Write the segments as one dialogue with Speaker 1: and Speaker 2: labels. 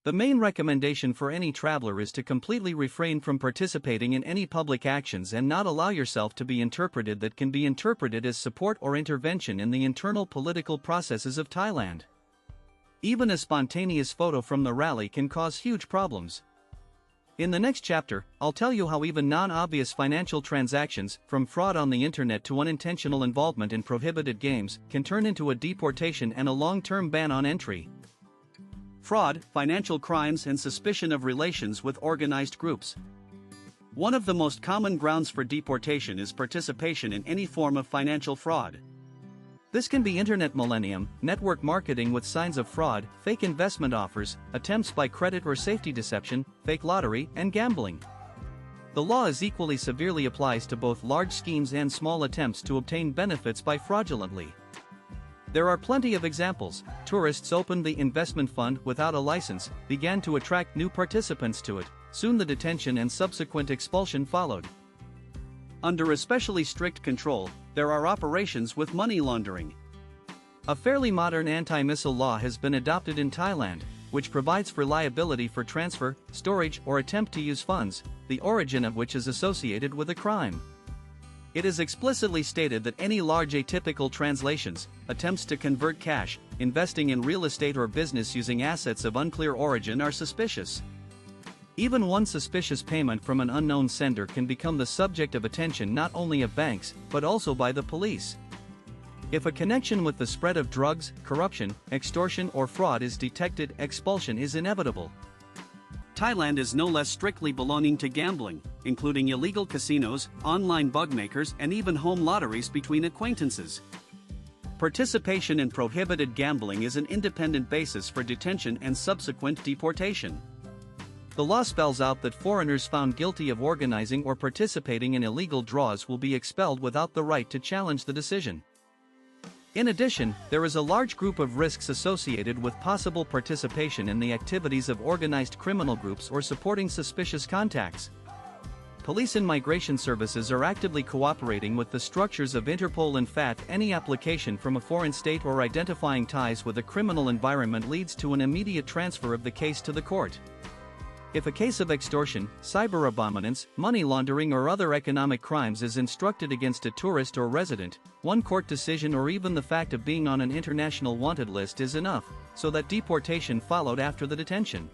Speaker 1: The main recommendation for any traveler is to completely refrain from participating in any public actions and not allow yourself to be interpreted that can be interpreted as support or intervention in the internal political processes of Thailand. Even a spontaneous photo from the rally can cause huge problems. In the next chapter, I'll tell you how even non-obvious financial transactions, from fraud on the internet to unintentional involvement in prohibited games, can turn into a deportation and a long-term ban on entry. Fraud, financial crimes and suspicion of relations with organized groups. One of the most common grounds for deportation is participation in any form of financial fraud. This can be internet millennium, network marketing with signs of fraud, fake investment offers, attempts by credit or safety deception, fake lottery, and gambling. The law is equally severely applies to both large schemes and small attempts to obtain benefits by fraudulently. There are plenty of examples. Tourists opened the investment fund without a license, began to attract new participants to it, soon the detention and subsequent expulsion followed. Under especially strict control, there are operations with money laundering. A fairly modern anti-missile law has been adopted in Thailand, which provides for liability for transfer, storage or attempt to use funds, the origin of which is associated with a crime. It is explicitly stated that any large atypical translations, attempts to convert cash, investing in real estate or business using assets of unclear origin are suspicious. Even one suspicious payment from an unknown sender can become the subject of attention not only of banks, but also by the police. If a connection with the spread of drugs, corruption, extortion or fraud is detected, expulsion is inevitable. Thailand is no less strictly belonging to gambling, including illegal casinos, online bug makers and even home lotteries between acquaintances. Participation in prohibited gambling is an independent basis for detention and subsequent deportation. The law spells out that foreigners found guilty of organizing or participating in illegal draws will be expelled without the right to challenge the decision. In addition, there is a large group of risks associated with possible participation in the activities of organized criminal groups or supporting suspicious contacts. Police and migration services are actively cooperating with the structures of Interpol and FAT. Any application from a foreign state or identifying ties with a criminal environment leads to an immediate transfer of the case to the court. If a case of extortion, cyber abominance, money laundering or other economic crimes is instructed against a tourist or resident, one court decision or even the fact of being on an international wanted list is enough, so that deportation followed after the detention.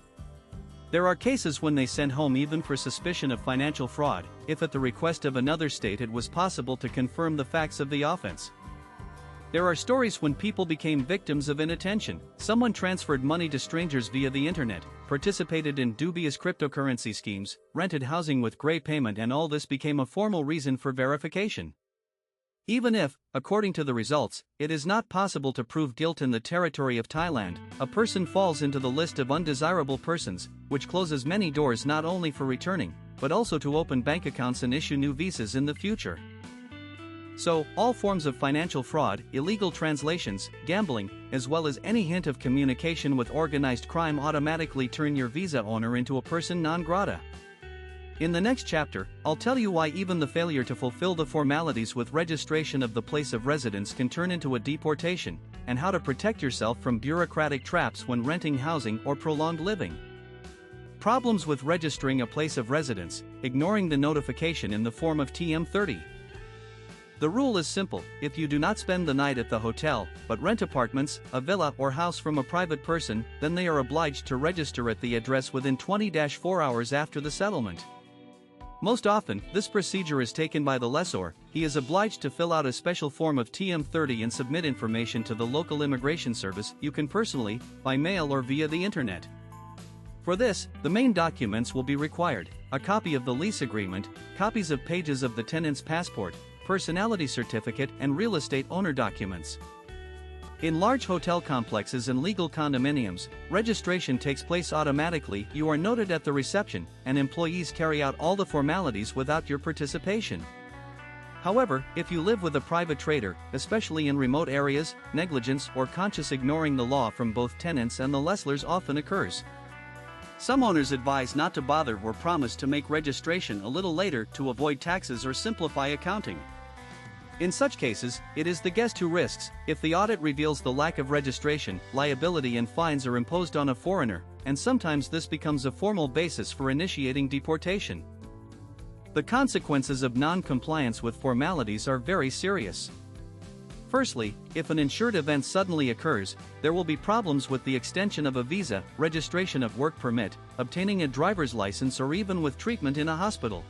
Speaker 1: There are cases when they sent home even for suspicion of financial fraud, if at the request of another state it was possible to confirm the facts of the offense. There are stories when people became victims of inattention. Someone transferred money to strangers via the internet, participated in dubious cryptocurrency schemes, rented housing with gray payment, and all this became a formal reason for verification. Even if, according to the results, it is not possible to prove guilt in the territory of Thailand, a person falls into the list of undesirable persons, which closes many doors not only for returning, but also to open bank accounts and issue new visas in the future. So, all forms of financial fraud, illegal translations, gambling, as well as any hint of communication with organized crime automatically turn your visa owner into a person non grata. In the next chapter, I'll tell you why even the failure to fulfill the formalities with registration of the place of residence can turn into a deportation, and how to protect yourself from bureaucratic traps when renting housing or prolonged living. Problems with registering a place of residence, ignoring the notification in the form of TM30. The rule is simple: if you do not spend the night at the hotel, but rent apartments, a villa or house from a private person, then they are obliged to register at the address within 20-4 hours after the settlement. Most often, this procedure is taken by the lessor. He is obliged to fill out a special form of TM30 and submit information to the local immigration service. You can personally, by mail or via the internet. For this, the main documents will be required: a copy of the lease agreement, copies of pages of the tenant's passport, personality certificate, and real estate owner documents. In large hotel complexes and legal condominiums, registration takes place automatically. You are noted at the reception, and employees carry out all the formalities without your participation. However, if you live with a private trader, especially in remote areas, negligence or conscious ignoring the law from both tenants and the lessors often occurs. Some owners advise not to bother or promise to make registration a little later to avoid taxes or simplify accounting. In such cases, it is the guest who risks. If the audit reveals the lack of registration, liability and fines are imposed on a foreigner, and sometimes this becomes a formal basis for initiating deportation. The consequences of non-compliance with formalities are very serious. Firstly, if an insured event suddenly occurs, there will be problems with the extension of a visa, registration of work permit, obtaining a driver's license, or even with treatment in a hospital.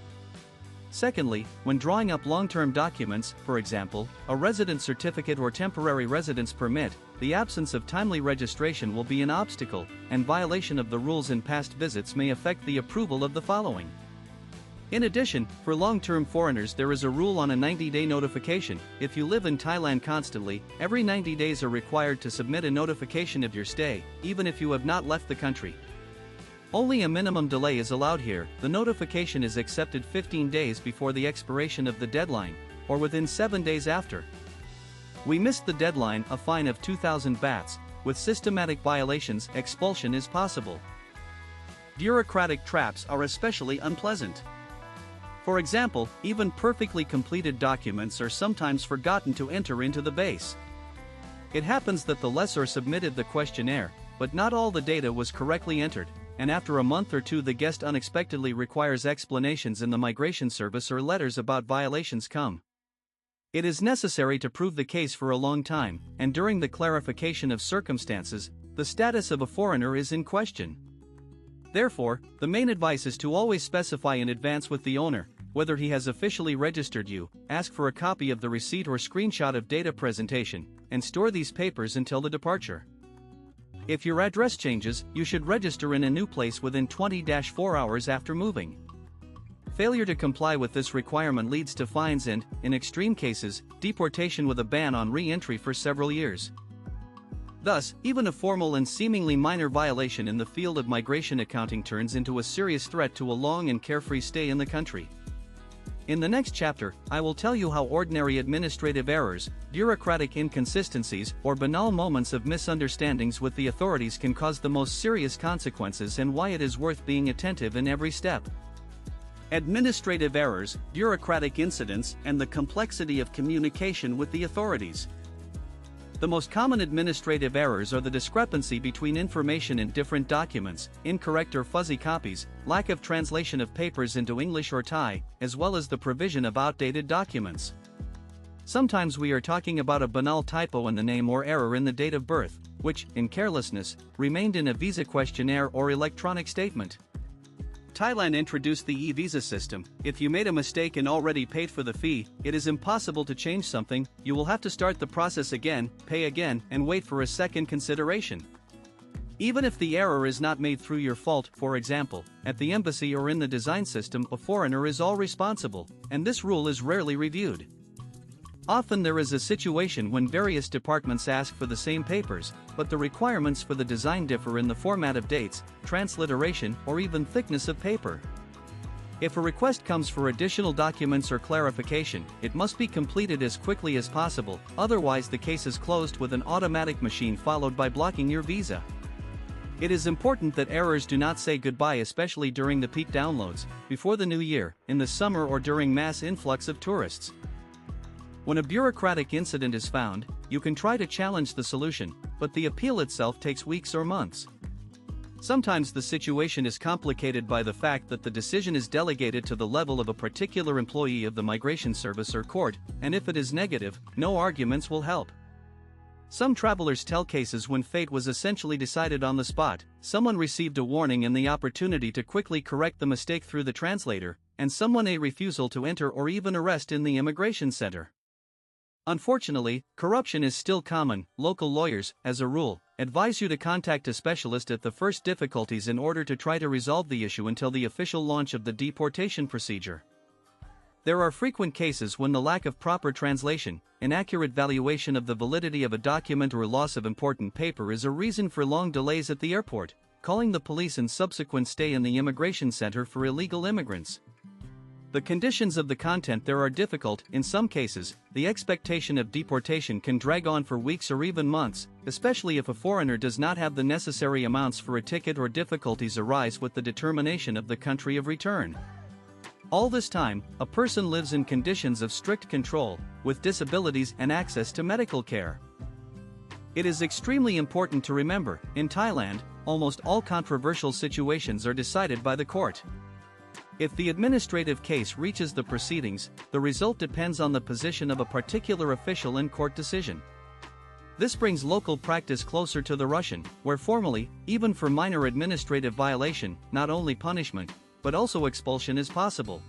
Speaker 1: Secondly, when drawing up long-term documents, for example, a residence certificate or temporary residence permit, the absence of timely registration will be an obstacle, and violation of the rules in past visits may affect the approval of the following. In addition, for long-term foreigners there is a rule on a 90-day notification. If you live in Thailand constantly, every 90 days are required to submit a notification of your stay, even if you have not left the country. Only a minimum delay is allowed here. The notification is accepted 15 days before the expiration of the deadline, or within 7 days after. We missed the deadline, a fine of 2,000 bahts. With systematic violations, expulsion is possible. Bureaucratic traps are especially unpleasant. For example, even perfectly completed documents are sometimes forgotten to enter into the base. It happens that the lessor submitted the questionnaire, but not all the data was correctly entered, and after a month or two the guest unexpectedly requires explanations in the migration service or letters about violations come. It is necessary to prove the case for a long time, and during the clarification of circumstances, the status of a foreigner is in question. Therefore, the main advice is to always specify in advance with the owner whether he has officially registered you, ask for a copy of the receipt or screenshot of data presentation, and store these papers until the departure. If your address changes, you should register in a new place within 20-4 hours after moving. Failure to comply with this requirement leads to fines and, in extreme cases, deportation with a ban on re-entry for several years. Thus, even a formal and seemingly minor violation in the field of migration accounting turns into a serious threat to a long and carefree stay in the country. In the next chapter, I will tell you how ordinary administrative errors, bureaucratic inconsistencies, or banal moments of misunderstandings with the authorities can cause the most serious consequences and why it is worth being attentive in every step. Administrative errors, bureaucratic incidents, and the complexity of communication with the authorities. The most common administrative errors are the discrepancy between information in different documents, incorrect or fuzzy copies, lack of translation of papers into English or Thai, as well as the provision of outdated documents. Sometimes we are talking about a banal typo in the name or error in the date of birth, which, in carelessness, remained in a visa questionnaire or electronic statement. Thailand introduced the e-visa system. If you made a mistake and already paid for the fee, it is impossible to change something. You will have to start the process again, pay again, and wait for a second consideration. Even if the error is not made through your fault, for example, at the embassy or in the design system, a foreigner is all responsible, and this rule is rarely reviewed. Often there is a situation when various departments ask for the same papers, but the requirements for the design differ in the format of dates, transliteration, or even thickness of paper. If a request comes for additional documents or clarification, it must be completed as quickly as possible, otherwise the case is closed with an automatic machine followed by blocking your visa. It is important that errors do not say goodbye, especially during the peak downloads, before the new year, in the summer, or during mass influx of tourists. When a bureaucratic incident is found, you can try to challenge the solution, but the appeal itself takes weeks or months. Sometimes the situation is complicated by the fact that the decision is delegated to the level of a particular employee of the migration service or court, and if it is negative, no arguments will help. Some travelers tell cases when fate was essentially decided on the spot. Someone received a warning and the opportunity to quickly correct the mistake through the translator, and someone a refusal to enter or even arrest in the immigration center. Unfortunately, corruption is still common. Local lawyers, as a rule, advise you to contact a specialist at the first difficulties in order to try to resolve the issue until the official launch of the deportation procedure. There are frequent cases when the lack of proper translation, inaccurate valuation of the validity of a document, or loss of important paper is a reason for long delays at the airport, calling the police, and subsequent stay in the immigration center for illegal immigrants. The conditions of the content there are difficult. In some cases, the expectation of deportation can drag on for weeks or even months, especially if a foreigner does not have the necessary amounts for a ticket or difficulties arise with the determination of the country of return. All this time, a person lives in conditions of strict control, with disabilities and access to medical care. It is extremely important to remember, in Thailand, almost all controversial situations are decided by the court. If the administrative case reaches the proceedings, the result depends on the position of a particular official in court decision. This brings local practice closer to the Russian, where formally, even for minor administrative violation, not only punishment, but also expulsion is possible.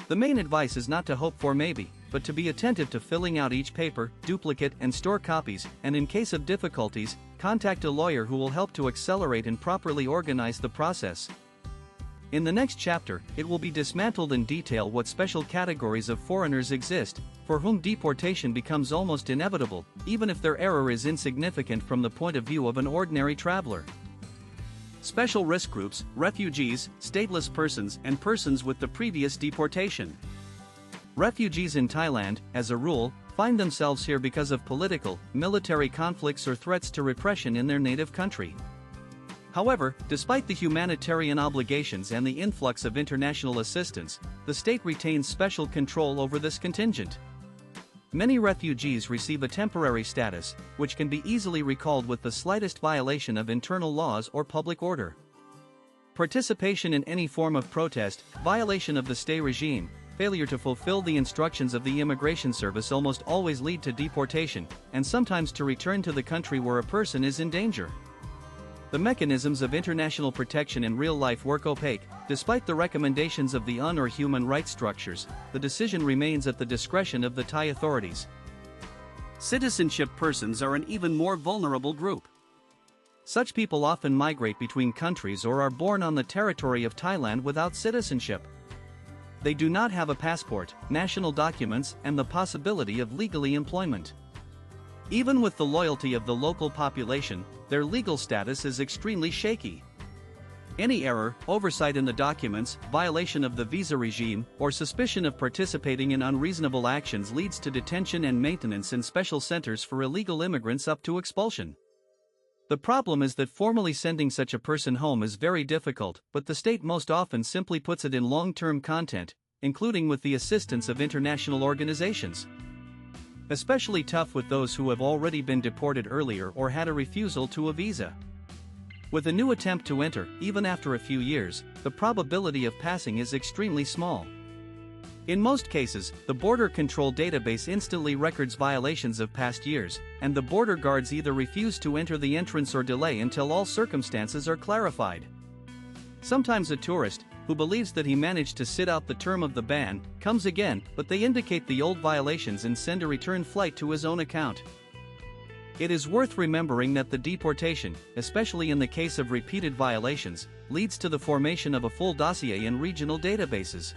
Speaker 1: The main advice is not to hope for maybe, but to be attentive to filling out each paper, duplicate and store copies, and in case of difficulties, contact a lawyer who will help to accelerate and properly organize the process. In the next chapter, it will be dismantled in detail what special categories of foreigners exist, for whom deportation becomes almost inevitable, even if their error is insignificant from the point of view of an ordinary traveler. Special risk groups, refugees, stateless persons, and persons with the previous deportation. Refugees in Thailand, as a rule, find themselves here because of political, military conflicts or threats to repression in their native country. However, despite the humanitarian obligations and the influx of international assistance, the state retains special control over this contingent. Many refugees receive a temporary status, which can be easily recalled with the slightest violation of internal laws or public order. Participation in any form of protest, violation of the stay regime, failure to fulfill the instructions of the immigration service almost always lead to deportation, and sometimes to return to the country where a person is in danger. The mechanisms of international protection in real life work opaque. Despite the recommendations of the UN or human rights structures, the decision remains at the discretion of the Thai authorities. Citizenship persons are an even more vulnerable group. Such people often migrate between countries or are born on the territory of Thailand without citizenship. They do not have a passport, national documents, and the possibility of legally employment. Even with the loyalty of the local population, their legal status is extremely shaky. Any error, oversight in the documents, violation of the visa regime, or suspicion of participating in unreasonable actions leads to detention and maintenance in special centers for illegal immigrants up to expulsion. The problem is that formally sending such a person home is very difficult, but the state most often simply puts it in long-term content, including with the assistance of international organizations. Especially tough with those who have already been deported earlier or had a refusal to a visa. With a new attempt to enter, even after a few years, the probability of passing is extremely small. In most cases, the border control database instantly records violations of past years, and the border guards either refuse to enter the entrance or delay until all circumstances are clarified. Sometimes a tourist, who believes that he managed to sit out the term of the ban, comes again, but they indicate the old violations and send a return flight to his own account. It is worth remembering that the deportation, especially in the case of repeated violations, leads to the formation of a full dossier in regional databases.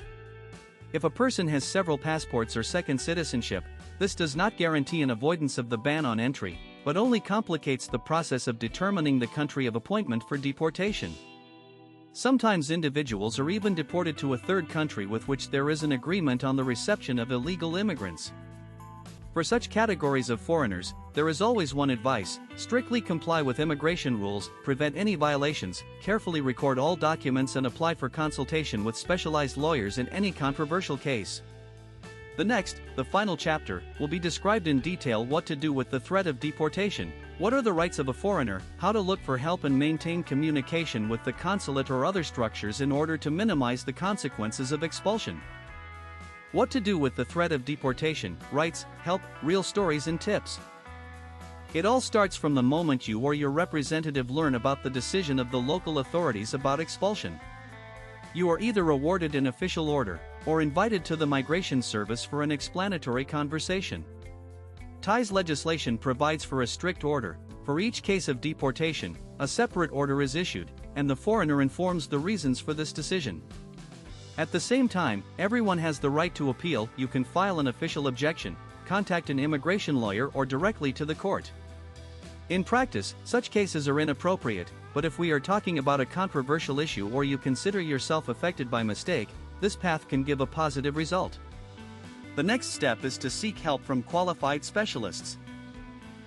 Speaker 1: If a person has several passports or second citizenship, this does not guarantee an avoidance of the ban on entry, but only complicates the process of determining the country of appointment for deportation. Sometimes individuals are even deported to a third country with which there is an agreement on the reception of illegal immigrants. For such categories of foreigners, there is always one advice: strictly comply with immigration rules, prevent any violations, carefully record all documents and apply for consultation with specialized lawyers in any controversial case. The final chapter, will be described in detail what to do with the threat of deportation, what are the rights of a foreigner, how to look for help and maintain communication with the consulate or other structures in order to minimize the consequences of expulsion. What to do with the threat of deportation, rights, help, real stories and tips. It all starts from the moment you or your representative learn about the decision of the local authorities about expulsion. You are either awarded an official order, or invited to the migration service for an explanatory conversation. Thai's legislation provides for a strict order. For each case of deportation, a separate order is issued, and the foreigner informs the reasons for this decision. At the same time, everyone has the right to appeal. You can file an official objection, contact an immigration lawyer or directly to the court. In practice, such cases are inappropriate, but if we are talking about a controversial issue or you consider yourself affected by mistake, this path can give a positive result. The next step is to seek help from qualified specialists.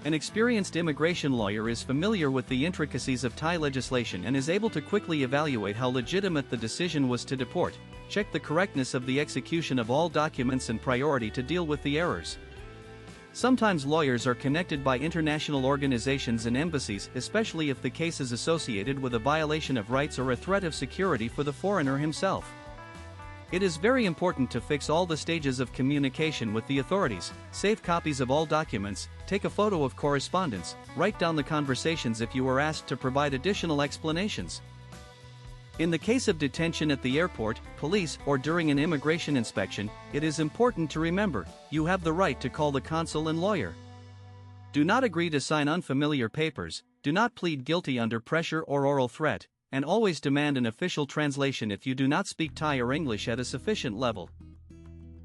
Speaker 1: An experienced immigration lawyer is familiar with the intricacies of Thai legislation and is able to quickly evaluate how legitimate the decision was to deport, check the correctness of the execution of all documents and priority to deal with the errors. Sometimes lawyers are connected by international organizations and embassies, especially if the case is associated with a violation of rights or a threat of security for the foreigner himself. It is very important to fix all the stages of communication with the authorities, save copies of all documents, take a photo of correspondence, write down the conversations if you are asked to provide additional explanations. In the case of detention at the airport, police, or during an immigration inspection, it is important to remember, you have the right to call the consul and lawyer. Do not agree to sign unfamiliar papers, do not plead guilty under pressure or oral threat, and always demand an official translation if you do not speak Thai or English at a sufficient level.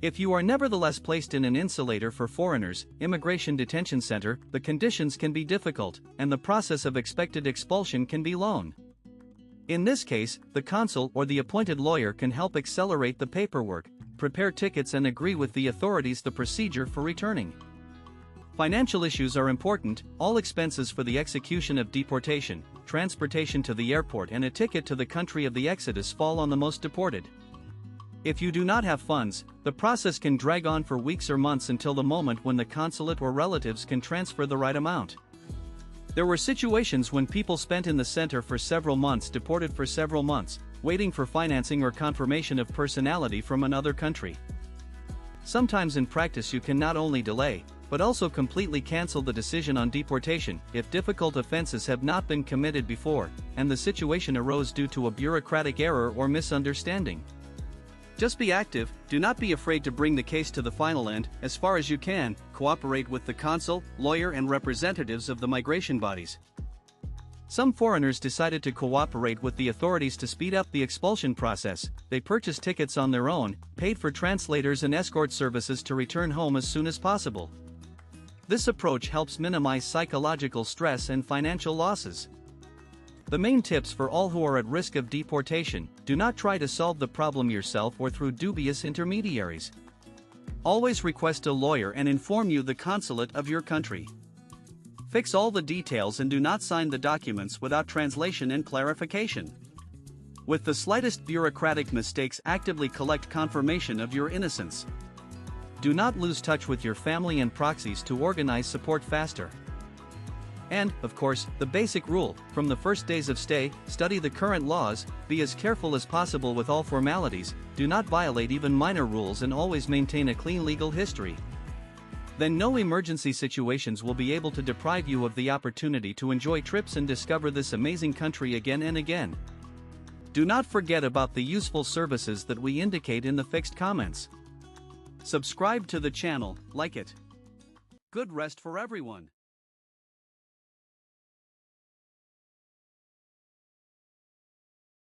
Speaker 1: If you are nevertheless placed in an insulator for foreigners, immigration detention center, the conditions can be difficult, and the process of expected expulsion can be long. In this case, the consul or the appointed lawyer can help accelerate the paperwork, prepare tickets and agree with the authorities the procedure for returning. Financial issues are important. All expenses for the execution of deportation, transportation to the airport and a ticket to the country of the exodus fall on the most deported. If you do not have funds, the process can drag on for weeks or months until the moment when the consulate or relatives can transfer the right amount. There were situations when people spent in the center for several months, deported for several months, waiting for financing or confirmation of personality from another country. Sometimes in practice you can not only delay, but also completely cancel the decision on deportation if difficult offenses have not been committed before, and the situation arose due to a bureaucratic error or misunderstanding. Just be active, do not be afraid to bring the case to the final end. As far as you can, cooperate with the consul, lawyer and representatives of the migration bodies. Some foreigners decided to cooperate with the authorities to speed up the expulsion process. They purchased tickets on their own, paid for translators and escort services to return home as soon as possible. This approach helps minimize psychological stress and financial losses. The main tips for all who are at risk of deportation: do not try to solve the problem yourself or through dubious intermediaries. Always request a lawyer and inform the consulate of your country. Fix all the details and do not sign the documents without translation and clarification. With the slightest bureaucratic mistakes, actively collect confirmation of your innocence. Do not lose touch with your family and proxies to organize support faster. And, of course, the basic rule: from the first days of stay, study the current laws, be as careful as possible with all formalities, do not violate even minor rules and always maintain a clean legal history. Then no emergency situations will be able to deprive you of the opportunity to enjoy trips and discover this amazing country again and again. Do not forget about the useful services that we indicate in the fixed comments. Subscribe to the channel, like it. Good rest for everyone.